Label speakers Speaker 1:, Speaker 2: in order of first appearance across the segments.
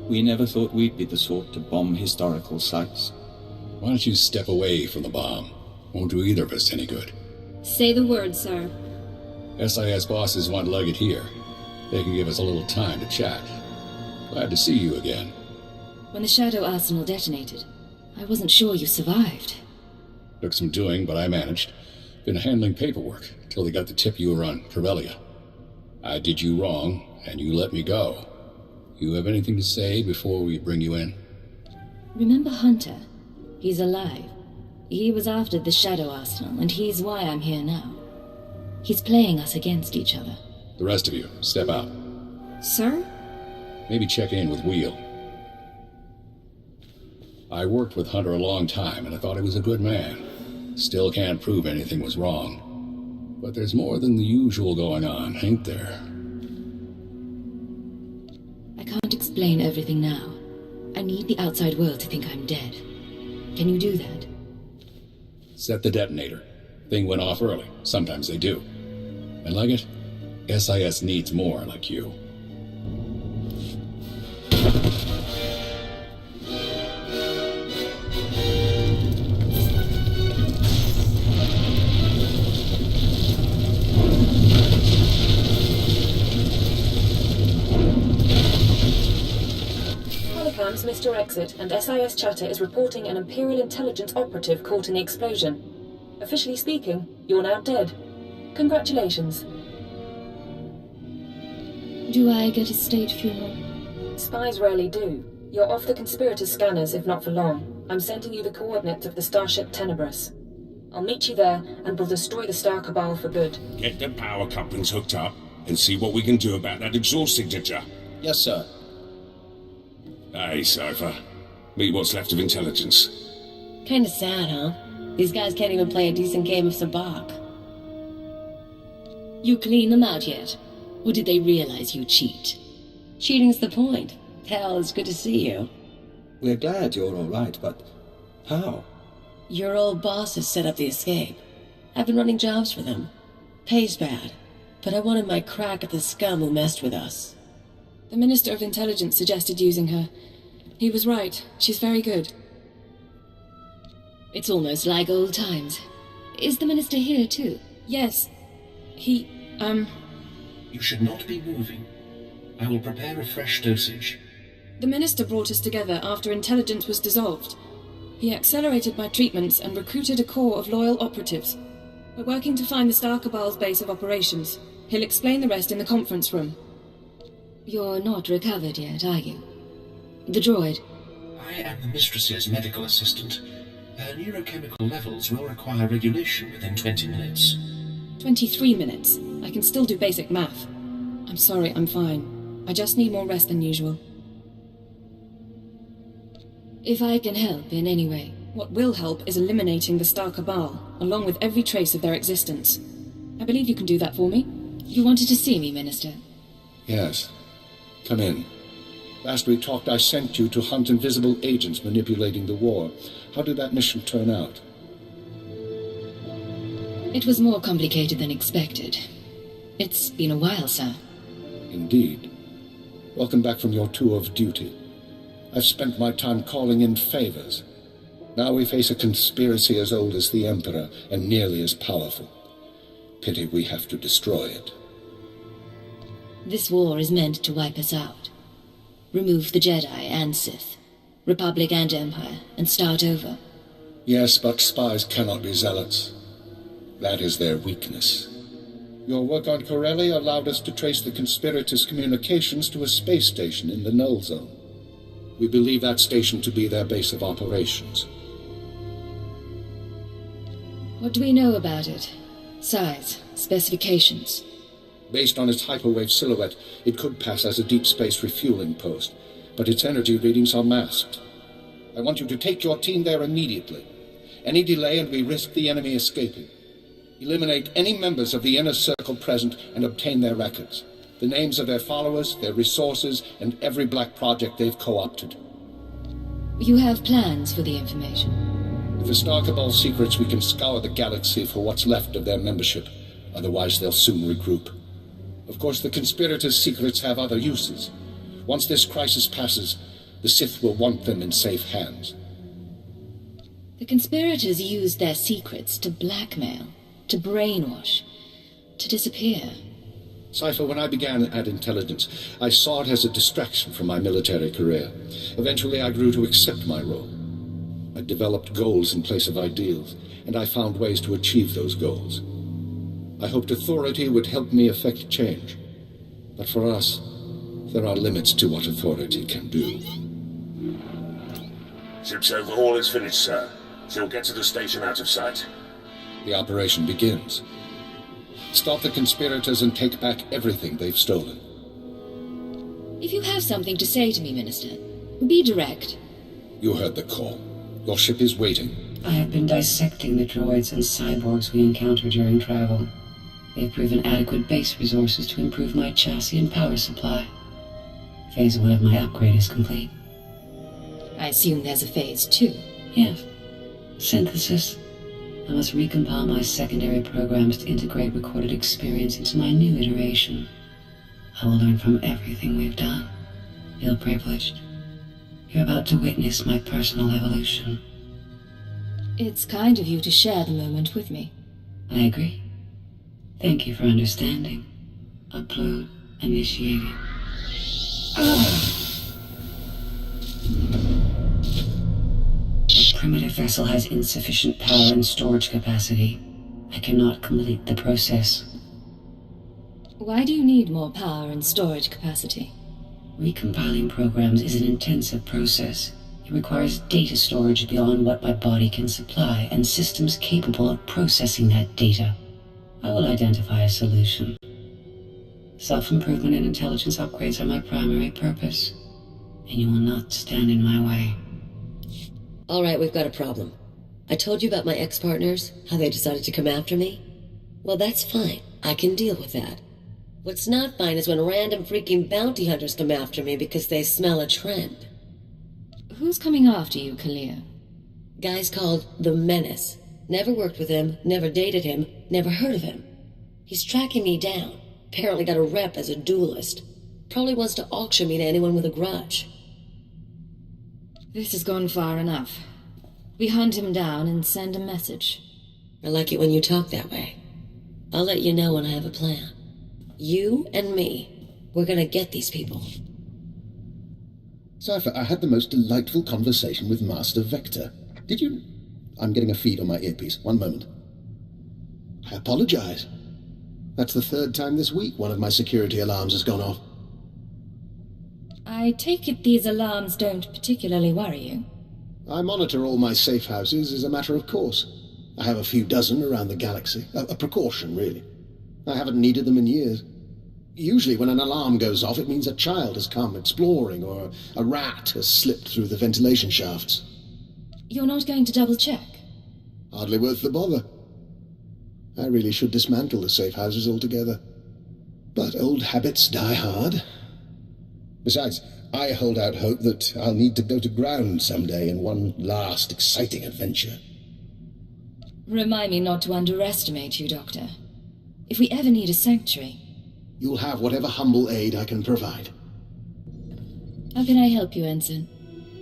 Speaker 1: We never thought we'd be the sort to bomb historical sites.
Speaker 2: Why don't you step away from the bomb? Won't do either of us any good.
Speaker 3: Say the word, sir.
Speaker 2: SIS bosses want Logan here. They can give us a little time to chat. Glad to see you again.
Speaker 3: When the Shadow Arsenal detonated, I wasn't sure you survived.
Speaker 2: Took some doing, but I managed. Been handling paperwork till they got the tip you were on Corellia. I did you wrong, and you let me go. You have anything to say before we bring you in?
Speaker 3: Remember Hunter? He's alive. He was after the Shadow Arsenal, and he's why I'm here now. He's playing us against each other.
Speaker 2: The rest of you, step out.
Speaker 3: Sir?
Speaker 2: Maybe check in with Wheel. I worked with Hunter a long time, and I thought he was a good man. Still can't prove anything was wrong. But there's more than the usual going on, ain't there?
Speaker 3: I can't explain everything now. I need the outside world to think I'm dead. Can you do that?
Speaker 2: Set the detonator. Thing went off early. Sometimes they do. And like it, SIS needs more like you.
Speaker 4: Mr. Exit, and SIS chatter is reporting an Imperial Intelligence operative caught in the explosion. Officially speaking, you're now dead. Congratulations.
Speaker 3: Do I get a state funeral?
Speaker 4: Spies rarely do. You're off the conspirators' scanners, if not for long. I'm sending you the coordinates of the starship Tenebris. I'll meet you there, and we'll destroy the Star Cabal for good.
Speaker 5: Get the power couplings hooked up, and see what we can do about that exhaust signature.
Speaker 6: Yes, sir.
Speaker 5: Hey, Cypher. Meet what's left of intelligence.
Speaker 7: Kinda sad, huh? These guys can't even play a decent game of Sabacc.
Speaker 3: You clean them out yet? Or did they realize you cheat?
Speaker 7: Cheating's the point. Hell, it's good to see you.
Speaker 6: We're glad you're all right, but how?
Speaker 7: Your old boss has set up the escape. I've been running jobs for them. Pays bad, but I wanted my crack at the scum who messed with us.
Speaker 8: The Minister of Intelligence suggested using her. He was right. She's very good.
Speaker 3: It's almost like old times. Is the Minister here, too?
Speaker 8: Yes. He,
Speaker 9: You should not be moving. I will prepare a fresh dosage.
Speaker 8: The Minister brought us together after Intelligence was dissolved. He accelerated my treatments and recruited a corps of loyal operatives. We're working to find the Star Cabal's base of operations. He'll explain the rest in the conference room.
Speaker 3: You're not recovered yet, are you? The droid?
Speaker 9: I am the Mistress's medical assistant. Her neurochemical levels will require regulation within 20 minutes.
Speaker 8: 23 minutes. I can still do basic math. I'm sorry, I'm fine. I just need more rest than usual.
Speaker 3: If I can help in any way.
Speaker 8: What will help is eliminating the Star Cabal, along with every trace of their existence. I believe you can do that for me.
Speaker 3: You wanted to see me, Minister?
Speaker 6: Yes. Come in. Last we talked, I sent you to hunt invisible agents manipulating the war. How did that mission turn out?
Speaker 3: It was more complicated than expected. It's been a while, sir.
Speaker 6: Indeed. Welcome back from your tour of duty. I've spent my time calling in favors. Now we face a conspiracy as old as the Emperor and nearly as powerful. Pity we have to destroy it.
Speaker 3: This war is meant to wipe us out. Remove the Jedi and Sith, Republic and Empire, and start over.
Speaker 6: Yes, but spies cannot be zealots. That is their weakness. Your work on Corellia allowed us to trace the conspirators' communications to a space station in the Null Zone. We believe that station to be their base of operations.
Speaker 3: What do we know about it? Size, specifications?
Speaker 6: Based on its hyperwave silhouette, it could pass as a deep space refueling post, but its energy readings are masked. I want you to take your team there immediately. Any delay and we risk the enemy escaping. Eliminate any members of the inner circle present and obtain their records. The names of their followers, their resources, and every black project they've co-opted.
Speaker 3: You have plans for the information?
Speaker 6: With the Star Cabal secrets, we can scour the galaxy for what's left of their membership. Otherwise, they'll soon regroup. Of course, the conspirators' secrets have other uses. Once this crisis passes, The Sith will want them in safe hands.
Speaker 3: The conspirators used their secrets to blackmail, to brainwash, to disappear.
Speaker 6: Cypher, when I began at Intelligence, I saw it as a distraction from my military career. Eventually, I grew to accept my role. I developed goals in place of ideals, and I found ways to achieve those goals. I hoped authority would help me effect change. But for us, there are limits to what authority can do.
Speaker 5: Ship's overhaul is finished, sir. She'll get to the station out of sight.
Speaker 6: The operation begins. Stop the conspirators and take back everything they've stolen.
Speaker 3: If you have something to say to me, Minister, be direct.
Speaker 6: You heard the call. Your ship is waiting.
Speaker 10: I have been dissecting the droids and cyborgs we encounter during travel. They've proven adequate base resources to improve my chassis and power supply. Phase 1 of my upgrade is complete.
Speaker 3: I assume there's a phase 2.
Speaker 10: Yes. Synthesis. I must recompile my secondary programs to integrate recorded experience into my new iteration. I will learn from everything we've done. Feel privileged. You're about to witness my personal evolution.
Speaker 3: It's kind of you to share the moment with me.
Speaker 10: I agree. Thank you for understanding. Upload initiated. The primitive vessel has insufficient power and storage capacity. I cannot complete the process.
Speaker 3: Why do you need more power and storage capacity?
Speaker 10: Recompiling programs is an intensive process. It requires data storage beyond what my body can supply, and systems capable of processing that data. I will identify a solution. Self-improvement and intelligence upgrades are my primary purpose, and you will not stand in my way.
Speaker 7: All right, we've got a problem. I told you about my ex-partners, how they decided to come after me. Well, that's fine. I can deal with that. What's not fine is when random freaking bounty hunters come after me because they smell a trend.
Speaker 3: Who's coming after you, Kalia?
Speaker 7: Guy's called the Menace. Never worked with him, never dated him, never heard of him. He's tracking me down. Apparently got a rep as a duelist. Probably wants to auction me to anyone with a grudge.
Speaker 3: This has gone far enough. We hunt him down and send a message.
Speaker 7: I like it when you talk that way. I'll let you know when I have a plan. You and me, we're gonna get these people.
Speaker 11: Cypher, I had the most delightful conversation with Master Vector. Did you... I'm getting a feed on my earpiece. One moment. I apologize. That's the third time this week one of my security alarms has gone off.
Speaker 3: I take it these alarms don't particularly worry you.
Speaker 11: I monitor all my safe houses as a matter of course. I have a few dozen around the galaxy. A precaution, really. I haven't needed them in years. Usually when an alarm goes off, it means a child has come exploring, or a rat has slipped through the ventilation shafts.
Speaker 3: You're not going to double-check?
Speaker 11: Hardly worth the bother. I really should dismantle the safe houses altogether. But old habits die hard. Besides, I hold out hope that I'll need to go to ground someday in one last exciting adventure.
Speaker 3: Remind me not to underestimate you, Doctor. If we ever need a sanctuary...
Speaker 11: You'll have whatever humble aid I can provide.
Speaker 3: How can I help you, Ensign?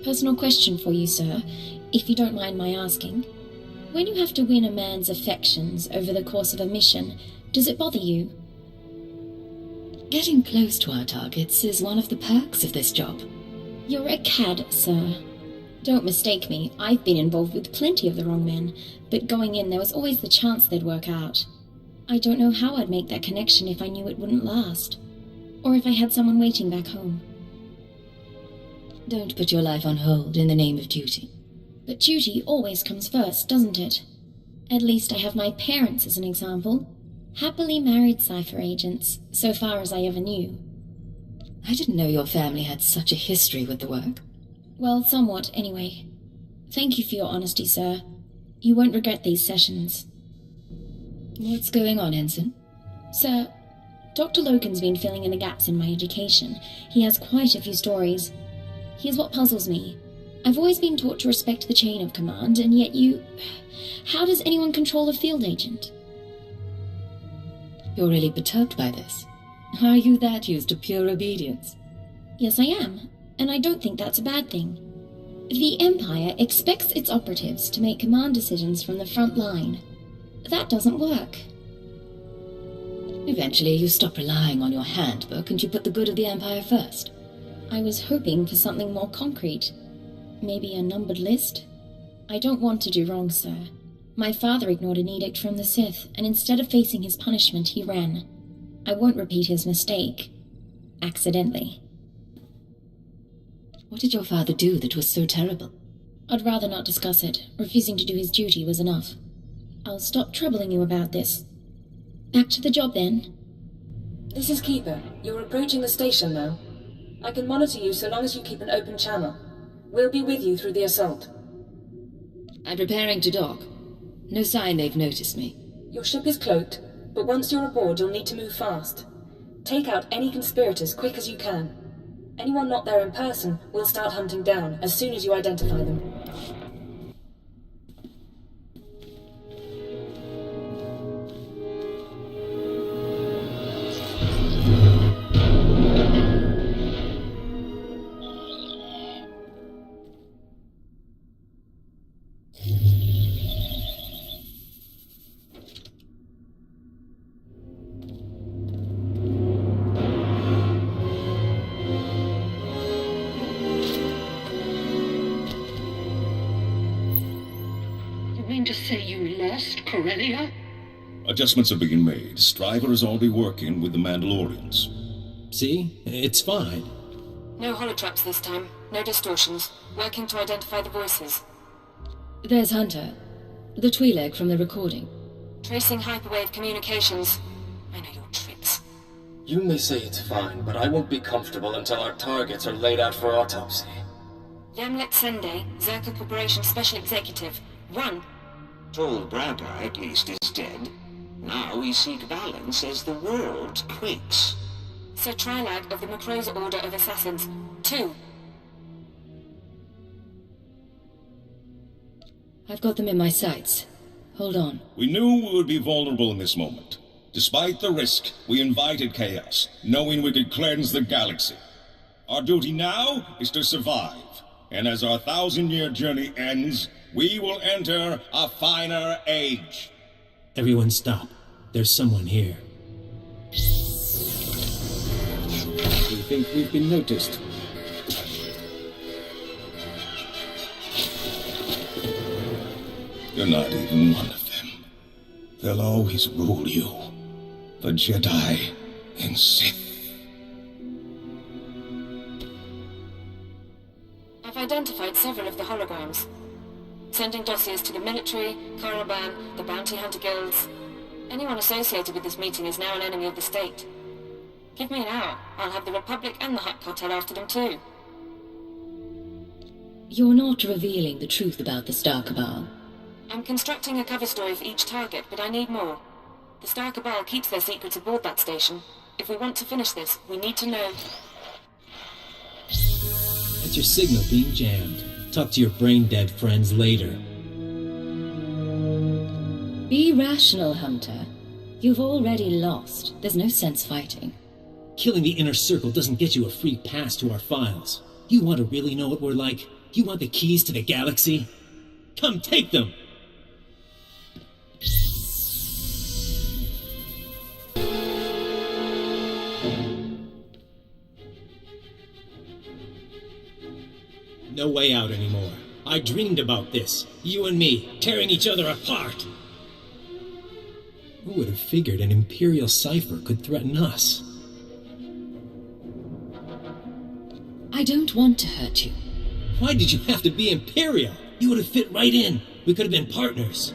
Speaker 12: Personal question for you, sir, if you don't mind my asking. When you have to win a man's affections over the course of a mission, does it bother you?
Speaker 3: Getting close to our targets is one of the perks of this job.
Speaker 12: You're a cad, sir. Don't mistake me, I've been involved with plenty of the wrong men, but going in there was always the chance they'd work out. I don't know how I'd make that connection if I knew it wouldn't last. Or if I had someone waiting back home.
Speaker 3: Don't put your life on hold in the name of duty.
Speaker 12: But duty always comes first, doesn't it? At least I have my parents as an example. Happily married cipher agents, so far as I ever knew.
Speaker 3: I didn't know your family had such a history with the work.
Speaker 12: Well, somewhat, anyway. Thank you for your honesty, sir. You won't regret these sessions.
Speaker 3: What's going on, Ensign?
Speaker 12: Sir, Dr. Logan's been filling in the gaps in my education. He has quite a few stories. Here's what puzzles me. I've always been taught to respect the chain of command, and yet you... How does anyone control a field agent?
Speaker 3: You're really perturbed by this. Are you that used to pure obedience?
Speaker 12: Yes, I am. and I don't think that's a bad thing. The Empire expects its operatives to make command decisions from the front line. That doesn't work.
Speaker 3: Eventually you stop relying on your handbook and you put the good of the Empire first.
Speaker 12: I was hoping for something more concrete. Maybe a numbered list? I don't want to do wrong, sir. My father ignored an edict from the Sith, and instead of facing his punishment, he ran. I won't repeat his mistake. Accidentally.
Speaker 3: What did your father do that was so terrible?
Speaker 12: I'd rather not discuss it. Refusing to do his duty was enough. I'll stop troubling you about this. Back to the job, then.
Speaker 4: This is Keeper. You're approaching the station now. I can monitor you so long as you keep an open channel. We'll be with you through the assault.
Speaker 3: I'm preparing to dock. No sign they've noticed me.
Speaker 4: Your ship is cloaked, but once you're aboard, you'll need to move fast. Take out any conspirators quick as you can. Anyone not there in person, we'll start hunting down as soon as you identify them.
Speaker 10: To say you lost Corellia?
Speaker 5: Adjustments are being made. Striver is already working with the Mandalorians.
Speaker 13: See? It's fine.
Speaker 4: No holotraps this time. No distortions. Working to identify the voices.
Speaker 3: There's Hunter. The Twi'lek from the recording.
Speaker 4: Tracing hyperwave communications. I know your tricks.
Speaker 14: You may say it's fine, but I won't be comfortable until our targets are laid out for autopsy.
Speaker 4: Yamlet Sende, Zerka Corporation Special Executive. Run!
Speaker 15: Tall Brabber, at least, is dead. Now we seek balance as the world quakes.
Speaker 4: Sir Trilag of the Macro's Order of Assassins. 2.
Speaker 3: I've got them in my sights. Hold on.
Speaker 5: We knew we would be vulnerable in this moment. Despite the risk, we invited chaos, knowing we could cleanse the galaxy. Our duty now is to survive, and as our 1,000-year journey ends, we will enter a finer age.
Speaker 13: Everyone stop. There's someone here.
Speaker 6: We think we've been noticed.
Speaker 5: You're not even one of them. They'll always rule you. The Jedi and Sith.
Speaker 4: I've identified several of the holograms. Sending dossiers to the military, Caravan, the bounty hunter guilds. Anyone associated with this meeting is now an enemy of the state. Give me an hour. I'll have the Republic and the Hutt cartel after them too.
Speaker 3: You're not revealing the truth about the Star Cabal.
Speaker 4: I'm constructing a cover story for each target, but I need more. The Star Cabal keeps their secrets aboard that station. If we want to finish this, we need to know...
Speaker 13: That's your signal being jammed. Talk to your brain-dead friends later.
Speaker 3: Be rational, Hunter. You've already lost. There's no sense fighting.
Speaker 13: Killing the Inner Circle doesn't get you a free pass to our files. You want to really know what we're like? You want the keys to the galaxy? Come take them! No way out anymore. I dreamed about this. You and me, tearing each other apart. Who would have figured an Imperial cipher could threaten us?
Speaker 3: I don't want to hurt you.
Speaker 13: Why did you have to be Imperial? You would have fit right in. We could have been partners.